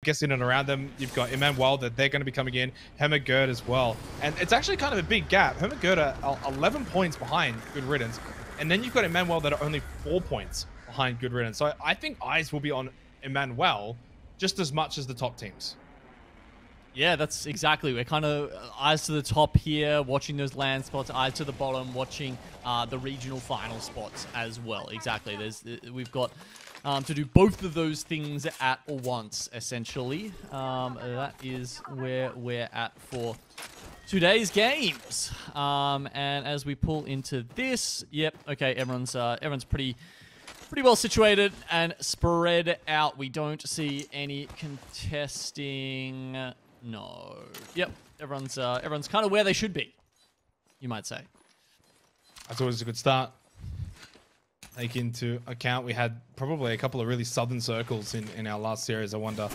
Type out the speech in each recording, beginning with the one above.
guess in and around them, you've got Emmanuel that they're going to be coming in, Hemmergerd as well. And it's actually kind of a big gap. Hemmergerd are 11 points behind Good Riddance. And then you've got Emmanuel that are only 4 points behind Good Riddance. So I think eyes will be on Emmanuel just as much as the top teams. Yeah, that's exactly. We're kind of eyes to the top here, watching those land spots, eyes to the bottom, watching the regional final spots as well. Exactly. We've got to do both of those things at once, essentially. That is where we're at for today's games. And as we pull into this, yep, okay, everyone's pretty well situated and spread out. We don't see any contesting. No. Yep. Everyone's kind of where they should be, you might say. That's always a good start. Take into account we had probably a couple of really southern circles in our last series. I wonder.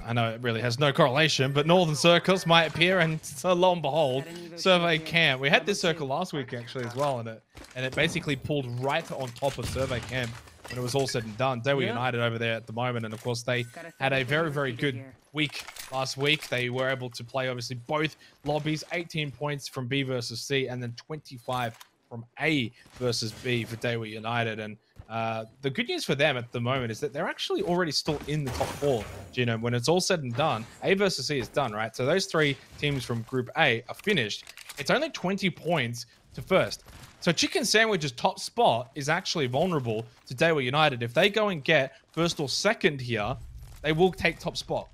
I know it really has no correlation, but northern circles might appear, and so lo and behold, Survey Camp. We had this circle last week actually as well, and it basically pulled right on top of Survey Camp when it was all said and done. They were united over there at the moment, and of course they had a very, very good week last week. They were able to play obviously both lobbies, 18 points from B versus C, and then 25 from A versus B for Daewoo United. And the good news for them at the moment is that they're actually already still in the top 4. Gino, when it's all said and done, A versus C is done, right? So those 3 teams from Group A are finished. It's only 20 points to first. So Chicken Sandwich's top spot is actually vulnerable to Daewoo United. If they go and get first or second here, they will take top spot.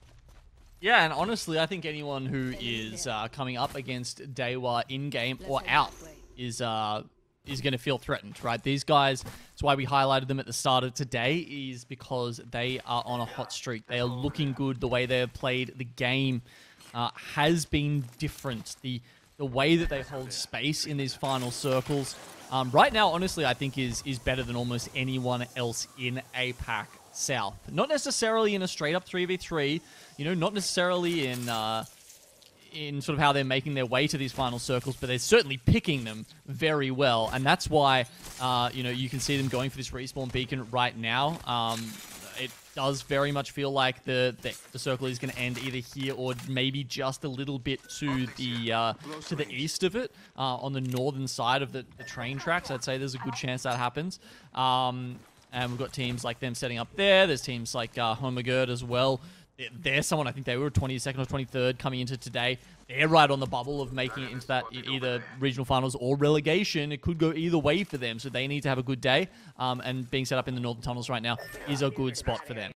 Yeah, and honestly, I think anyone who is coming up against Daewoo in-game or out is going to feel threatened, right? These guys, that's why we highlighted them at the start of today, is because they are on a hot streak. They are looking good. The way they have played the game has been different. The way that they hold space in these final circles right now, honestly, I think is better than almost anyone else in Apac South. Not necessarily in a straight-up 3v3, you know, not necessarily in sort of how they're making their way to these final circles, but they're certainly picking them very well, and that's why, you know, you can see them going for this respawn beacon right now. It does very much feel like the circle is going to end either here or maybe just a little bit to the east of it, on the northern side of the train tracks. I'd say there's a good chance that happens. And we've got teams like them setting up there. There's teams like Homagerd as well. There's someone, I think they were 22nd or 23rd coming into today. They're right on the bubble of making it into that either regional finals or relegation. It could go either way for them, so they need to have a good day. And being set up in the northern tunnels right now is a good spot for them.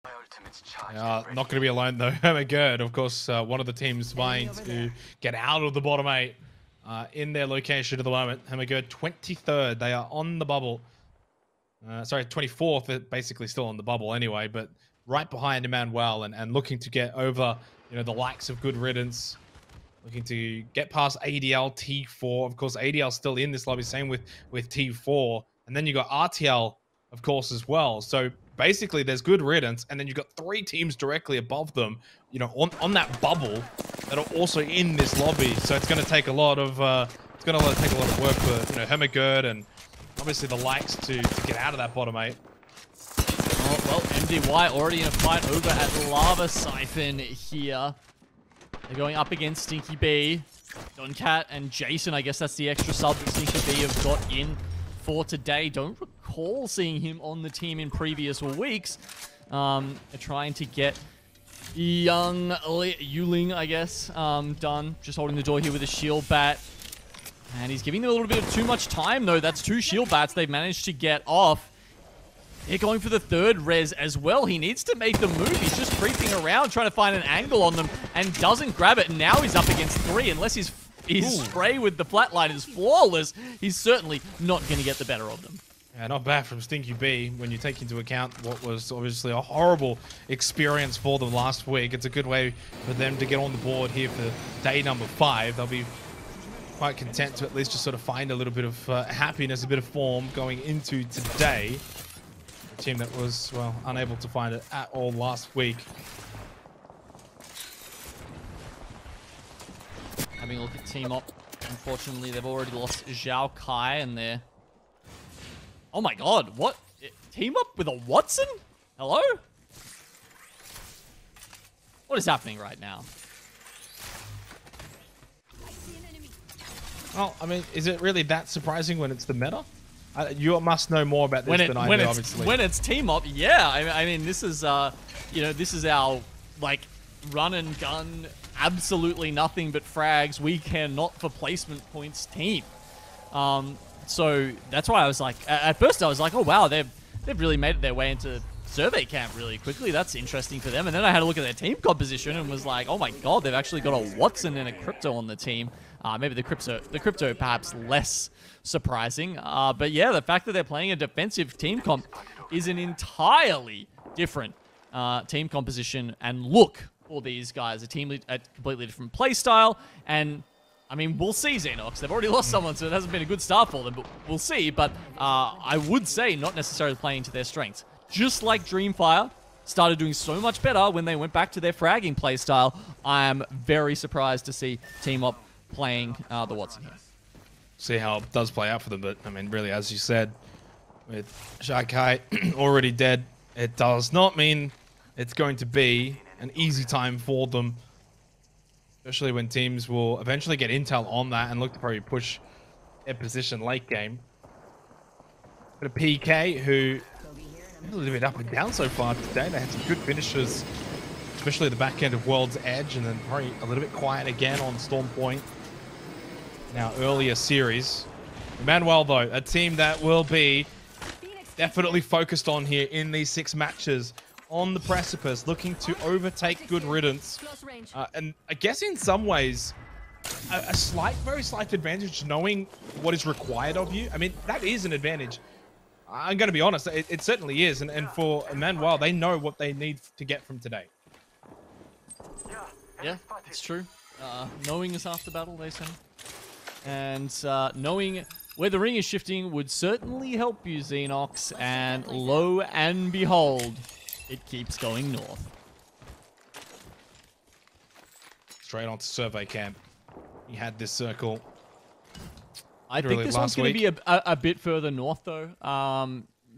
Not going to be alone though. Homagerd, of course, one of the teams vying to get out of the bottom 8 in their location at the moment. Homagerd 23rd. They are on the bubble. Sorry, 24th. They're basically still on the bubble anyway, but right behind Emmanuel and looking to get over, you know, the likes of Good Riddance, looking to get past ADL, T4. Of course, ADL still in this lobby, same with T4. And then you got RTL, of course, as well. So basically there's Good Riddance, and then you've got 3 teams directly above them, you know, on that bubble that are also in this lobby. So it's going to take a lot of work for, you know, Hemmergerd and obviously the likes to get out of that bottom 8. Oh, well, MDY already in a fight over at Lava Siphon here. They're going up against Stinky B. Doncat and Jason, I guess that's the extra sub that Stinky B have got in for today. Don't recall seeing him on the team in previous weeks. They're trying to get young Yuling, I guess, done. Just holding the door here with a shield bat. And he's giving them a little bit of too much time, though. That's 2 shield bats they've managed to get off. They're going for the 3rd res as well. He needs to make the move. He's just creeping around, trying to find an angle on them, and doesn't grab it. And now he's up against 3. Unless his spray with the flatline is flawless, he's certainly not going to get the better of them. Yeah, not bad from Stinky B when you take into account what was obviously a horrible experience for them last week. It's a good way for them to get on the board here for day number 5. They'll be quite content to at least just sort of find a little bit of happiness, a bit of form going into today. A team that was, well, unable to find it at all last week. Having a look at Team Up, unfortunately, they've already lost Zhao Kai and they're... Oh my god, what? Team Up with a Watson? Hello? What is happening right now? Well, I mean, is it really that surprising when it's the meta? You must know more about this than I do, obviously. When it's team up, yeah. I mean, this is, you know, this is our, like, run and gun, absolutely nothing but frags. We care not for placement points team. So that's why I was like, at first I was like, oh wow, they've really made their way into survey camp really quickly. That's interesting for them. And then I had a look at their team composition and was like, oh my god, they've actually got a Watson and a Crypto on the team. Maybe the Crypto perhaps less surprising. But yeah, the fact that they're playing a defensive team comp is an entirely different team composition and look for these guys. A completely different play style. And I mean, we'll see, Xenox. They've already lost someone, so it hasn't been a good start for them, but we'll see. But I would say not necessarily playing to their strengths. Just like Dreamfire started doing so much better when they went back to their fragging playstyle, I am very surprised to see Team Op playing the Watson here. See how it does play out for them, but I mean, really, as you said, with Shakai already dead, it does not mean it's going to be an easy time for them, especially when teams will eventually get intel on that and look to probably push their position late game. But a PK who a little bit up and down so far today. They had some good finishes, especially the back end of World's Edge, and then probably a little bit quiet again on Storm Point in our earlier series. Manuel, though, a team that will be definitely focused on here in these 6 matches, on the precipice, looking to overtake Good Riddance. And I guess in some ways, a very slight advantage knowing what is required of you. I mean, that is an advantage. I'm going to be honest, it certainly is. And for Emmanuel, they know what they need to get from today. Yeah, it's true. Knowing is half the battle, they say. And knowing where the ring is shifting would certainly help you, Xenox. And lo and behold, it keeps going north. Straight on to survey camp. He had this circle. I think this one's going to be a bit further north, though.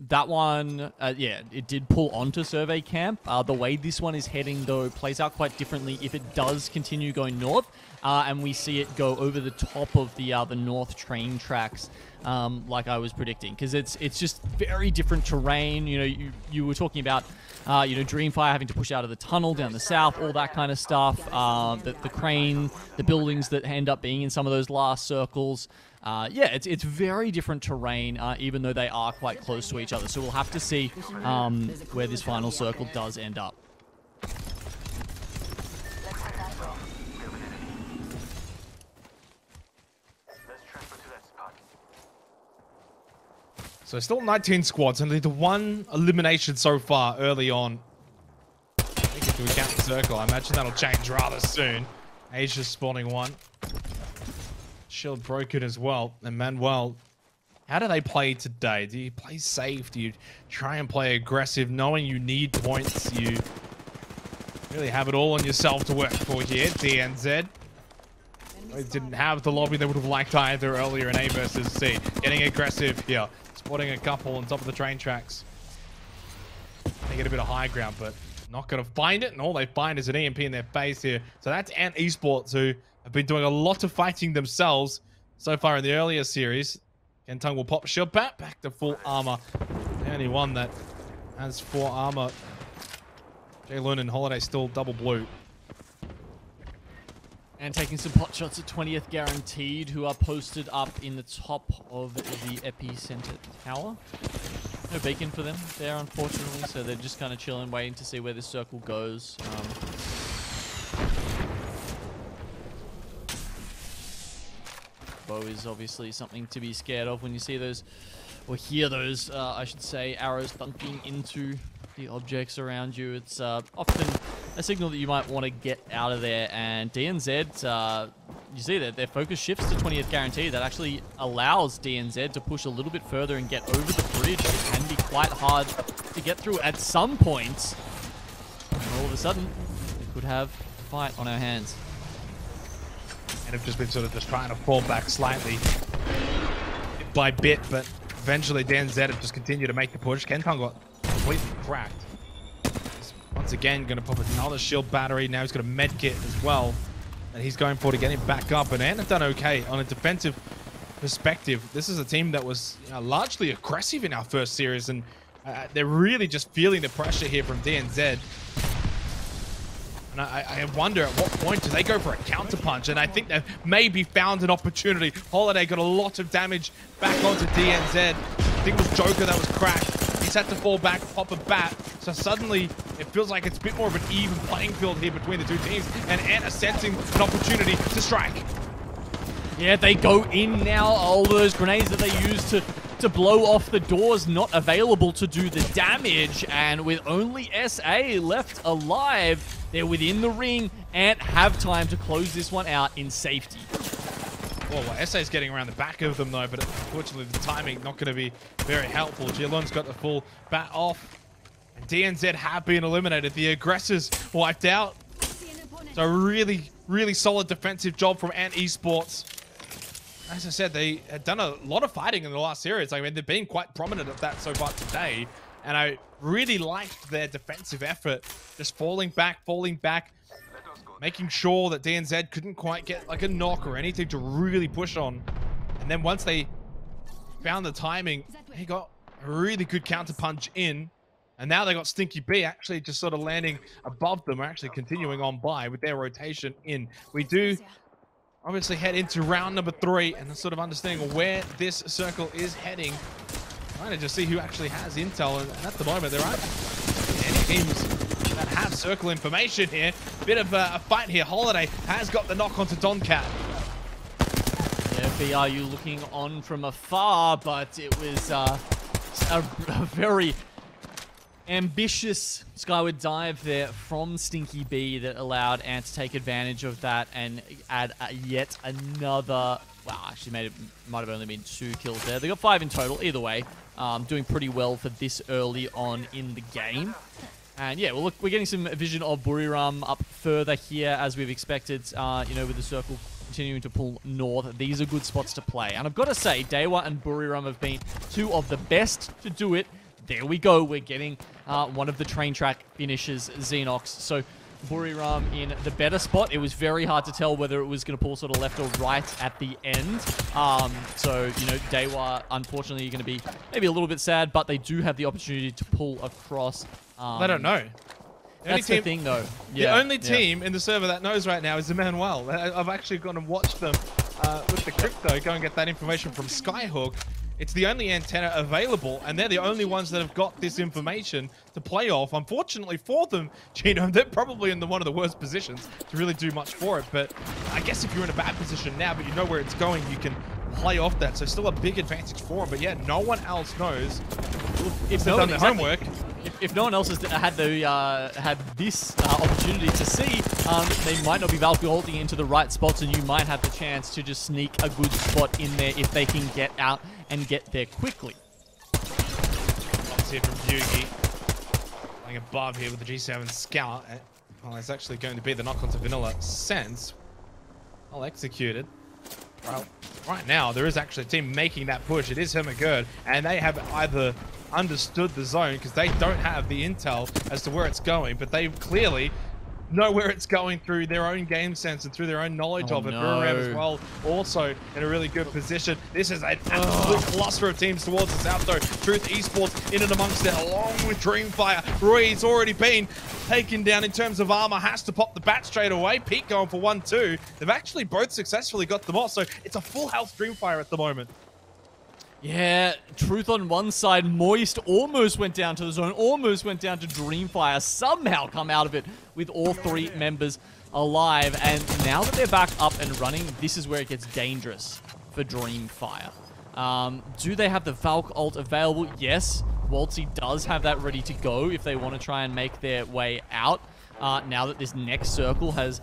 That one, yeah, it did pull onto survey camp. The way this one is heading, though, plays out quite differently if it does continue going north, and we see it go over the top of the north train tracks, like I was predicting, because it's just very different terrain. You know, you were talking about, you know, Dreamfire having to push out of the tunnel down the south, all that kind of stuff. The crane, the buildings that end up being in some of those last circles. Yeah, it's very different terrain, even though they are quite close to each other. So we'll have to see where this final circle does end up. So still 19 squads, only the one elimination so far early on. I think if we count the circle, I imagine that'll change rather soon. Asia's spawning one. Shield broken as well. And Manuel, how do they play today? Do you play safe? Do you try and play aggressive, knowing you need points? You really have it all on yourself to work for here. DNZ. They didn't have the lobby they would have liked either earlier in A versus C. Getting aggressive here. Spotting a couple on top of the train tracks. They get a bit of high ground, but not going to find it. And all they find is an EMP in their face here. So that's Ant Esports, who have been doing a lot of fighting themselves so far in the earlier series. Kentang will pop shield back to full armor. The only one that has 4 armor. Jaylun and Holiday still double blue. And taking some pot shots at 20th Guaranteed, who are posted up in the top of the epicenter tower. No beacon for them there, unfortunately, so they're just kind of chilling, waiting to see where this circle goes. Bow is obviously something to be scared of when you see those, or hear those, I should say, arrows thunking into the objects around you. It's often a signal that you might want to get out of there. And DNZ, you see that their focus shifts to 20th Guarantee. That actually allows DNZ to push a little bit further and get over the bridge. It can be quite hard to get through at some points. And all of a sudden, we could have a fight on our hands. And have just been sort of just trying to fall back slightly bit by bit, but eventually DNZ have just continued to make the push. Kentang got completely cracked. Once again, going to pop another shield battery. Now he's got a med kit as well that he's going for to get him back up. And Ant have done okay on a defensive perspective. This is a team that was largely aggressive in our first series, and they're really just feeling the pressure here from DNZ. And I wonder at what point do they go for a counterpunch, and I think they've maybe found an opportunity. Holiday got a lot of damage back onto DNZ. I think it was Joker that was cracked. He's had to fall back, pop a bat. So suddenly it feels like it's a bit more of an even playing field here between the two teams, and Ant are sensing an opportunity to strike. Yeah, they go in now. All those grenades that they used to blow off the doors not available to do the damage, and with only SA left alive, they're within the ring and have time to close this one out in safety. Well, SA's getting around the back of them though, but unfortunately the timing not going to be very helpful. Jilon's got the full bat off, and DNZ have been eliminated. The aggressors wiped out. So really, really solid defensive job from Ant Esports. As I said, they had done a lot of fighting in the last series. I mean, they've been quite prominent at that so far today. And I really liked their defensive effort. Just falling back, making sure that DNZ couldn't quite get like a knock or anything to really push on. And then once they found the timing, he got a really good counter punch in. And now they got Stinky B actually just sort of landing above them, or actually continuing on by with their rotation in. We do obviously head into round number 3 and sort of understanding where this circle is heading. Trying to just see who actually has intel, and at the moment there aren't any teams that have circle information here. Bit of a fight here. Holiday has got the knock onto Doncat. Yeah, BRU looking on from afar, but it was a very ambitious skyward dive there from Stinky B that allowed Ant to take advantage of that and add yet another. Wow, actually might have only been 2 kills there. They got 5 in total. Either way, doing pretty well for this early on in the game. And yeah, well, look, we're getting some vision of Buriram up further here as we've expected. You know, with the circle continuing to pull north, these are good spots to play. And I've got to say, Dewa and Buriram have been 2 of the best to do it. There we go. We're getting one of the train track finishes, Xenox. So Buriram in the better spot. It was very hard to tell whether it was going to pull sort of left or right at the end. So, you know, Dewa, unfortunately, are going to be maybe a little bit sad, but they do have the opportunity to pull across. They don't know. That's the thing, though. Yeah, the only team in the server that knows right now is the Manuel. I've actually gone and watched them with the crypto, go and get that information from Skyhook. It's the only antenna available, and they're the only ones that have got this information to play off. Unfortunately for them, Gino, they're probably in one of the worst positions to really do much for it. But I guess if you're in a bad position now, but you know where it's going, you can play off that. So still a big advantage for them. But yeah, no one else knows if they've done their homework. If no one else has had this opportunity to see, they might not be holding into the right spots, and you might have the chance to just sneak a good spot in there if they can get out and get there quickly. Let's hear from Yugi. Playing above here with the G7 Scout. Well, it's actually going to be the knock onto Vanilla Sense. Well executed. Well, right now, there is actually a team making that push. It is Hermagerd, and they have either understood the zone because they don't have the intel as to where it's going, but they clearly know where it's going through their own game sense and through their own knowledge of it. Buriram as well, also in a really good position. This is an absolute cluster of teams towards the south though. Truth Esports in and amongst it, along with Dreamfire. Rui's already been taken down in terms of armor, has to pop the bat straight away. Pete going for 1-2. They've actually both successfully got them off, so it's a full health Dreamfire at the moment. Yeah, Truth on one side, Moist almost went down to the zone, almost went down to Dreamfire, somehow come out of it with all 3 members alive. And now that they're back up and running, this is where it gets dangerous for Dreamfire. Do they have the Valk ult available? Yes, Waltzy does have that ready to go if they want to try and make their way out. Now that this next circle has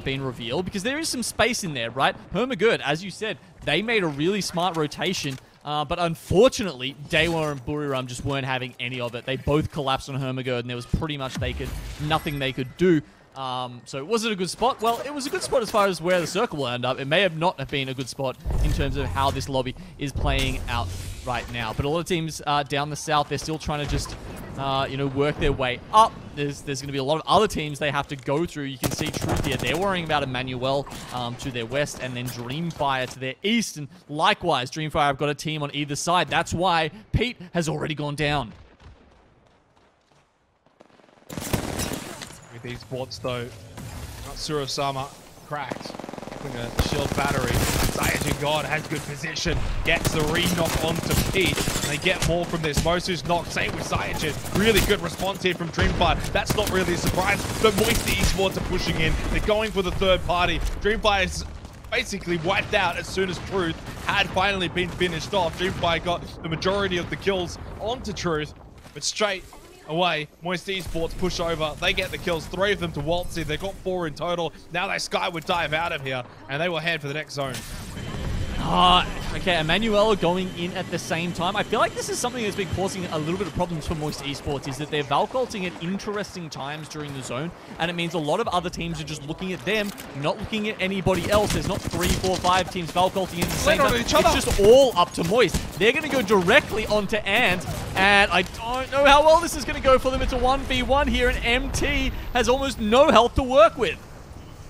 been revealed, because there is some space in there, right? Hermagerd, as you said, they made a really smart rotation. But unfortunately, Dewa and Buriram just weren't having any of it. They both collapsed on Hermagerd, and there was pretty much nothing they could do. So was it a good spot? Well, it was a good spot as far as where the circle will end up. It may have not have been a good spot in terms of how this lobby is playing out right now. But a lot of teams down the south, they're still trying to just work their way up. There's going to be a lot of other teams they have to go through. You can see Truth here. They're worrying about Emmanuel to their west, and then Dreamfire to their east. And likewise, Dreamfire have got a team on either side. That's why Pete has already gone down. With these bots, though, Surasama cracked. Having a shield battery. Sayajin God has good position. Gets the re-knock onto Pete. And they get more from this. Mosu's knocked. Same with Sayajin. Really good response here from Dreamfire. That's not really a surprise. But Moisty Esports are pushing in. They're going for the third party. Dreamfire is basically wiped out as soon as Truth had finally been finished off. Dreamfire got the majority of the kills onto Truth. But straight away, Moist Esports push over. They get the kills, 3 of them to Waltzy. They got 4 in total. Now they skyward dive out of here, and they will head for the next zone. Okay, Emmanuel going in at the same time. I feel like this is something that's been causing a little bit of problems for Moist Esports, is that they're Valculting at interesting times during the zone, and it means a lot of other teams are just looking at them, not looking at anybody else. There's not 3, 4, 5 teams Valculting at the same time. It's just all up to Moist. They're going to go directly onto Ant, and I don't know how well this is going to go for them. It's a 1v1 here, and MT has almost no health to work with.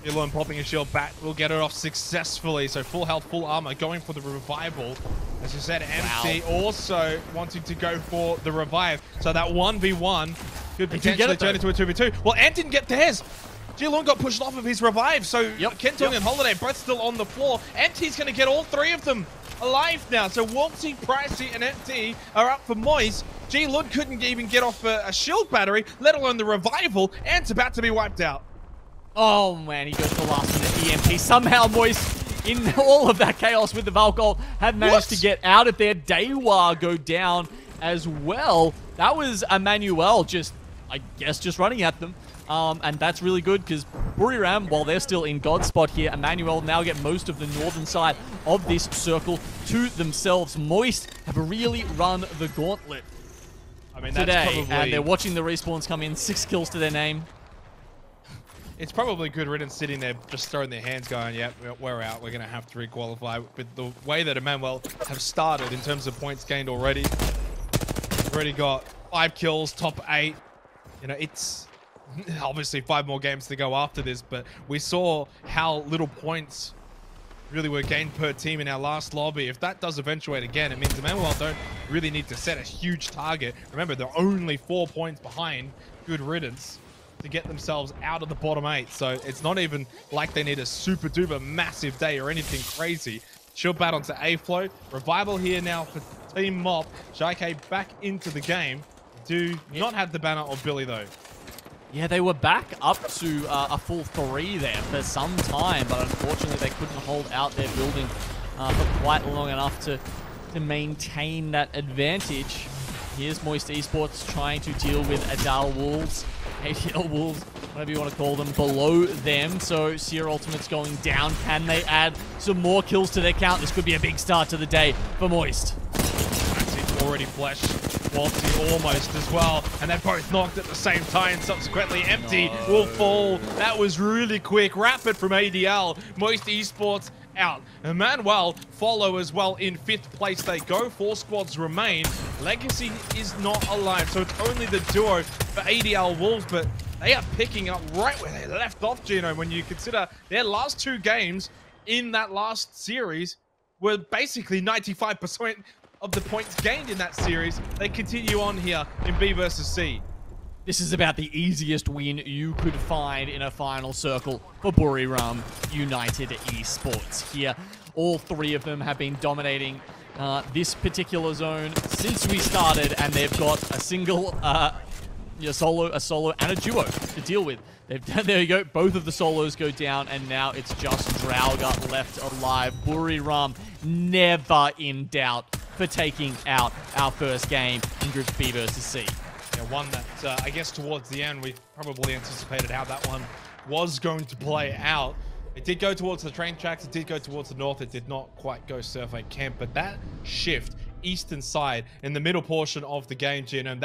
Elon popping a shield back will get it off successfully. So full health, full armor, going for the revival. As you said, MC also wanting to go for the revive. So that 1v1 could potentially turn into a 2v2. Well, Ant didn't get theirs. Jilun got pushed off of his revive. So Kentong and Holiday both still on the floor. MT's going to get all 3 of them alive now. So Waltzy, Pricey, and MT are up for Moist. Jilun couldn't even get off a shield battery, let alone the revival. Ant's about to be wiped out. Oh man, he goes for the last minute EMP. Somehow Moist, in all of that chaos with the Valcolt, have managed to get out of there. Dewa go down as well. That was Emmanuel just, I guess, just running at them. And that's really good because Buriram, while they're still in God's spot here, Emmanuel now get most of the northern side of this circle to themselves. Moist have really run the gauntlet today, and they're watching the respawns come in. 6 kills to their name. It's probably good riddance sitting there just throwing their hands going, yeah, we're out. We're going to have to requalify. With the way that Emmanuel have started in terms of points gained already. Already got 5 kills, top 8. You know, it's obviously 5 more games to go after this, but we saw how little points really were gained per team in our last lobby. If that does eventuate again, it means Emmanuel don't really need to set a huge target. Remember, they're only 4 points behind good riddance to get themselves out of the bottom 8. So it's not even like they need a super duper massive day or anything crazy. Shield bat onto A-Flow. Revival here now for Team Mop. Shy back into the game. Do not have the banner of Billy though. Yeah, they were back up to a full 3 there for some time, but unfortunately they couldn't hold out their building for quite long enough to maintain that advantage. Here's Moist Esports trying to deal with Adal Wolves. ATL Wolves, whatever you want to call them, below them. So Seer Ultimate's going down. Can they add some more kills to their count? This could be a big start to the day for Moist. It's already flashed. Waltzy almost as well. And they're both knocked at the same time. Subsequently, Empty will fall. That was really quick. Rapid from ADL. Moist Esports out. Emmanuel follow as well in 5th place. They go. 4 squads remain. Legacy is not alive, so it's only the duo for ADL Wolves, but they are picking up right where they left off, Gino, when you consider their last 2 games in that last series were basically 95% of the points gained in that series. They continue on here in B versus C. This is about the easiest win you could find in a final circle for Buriram United Esports here. All 3 of them have been dominating this particular zone since we started, and they've got a single, a solo, and a duo to deal with. There you go. Both of the solos go down, and now it's just Drauga left alive. Buriram never in doubt for taking out our first game in Group B versus C. Yeah, one that, I guess towards the end, we probably anticipated how that one was going to play out. It did go towards the train tracks, it did go towards the north, it did not quite go Survey Camp, but that shift, eastern side, in the middle portion of the game, Gino, that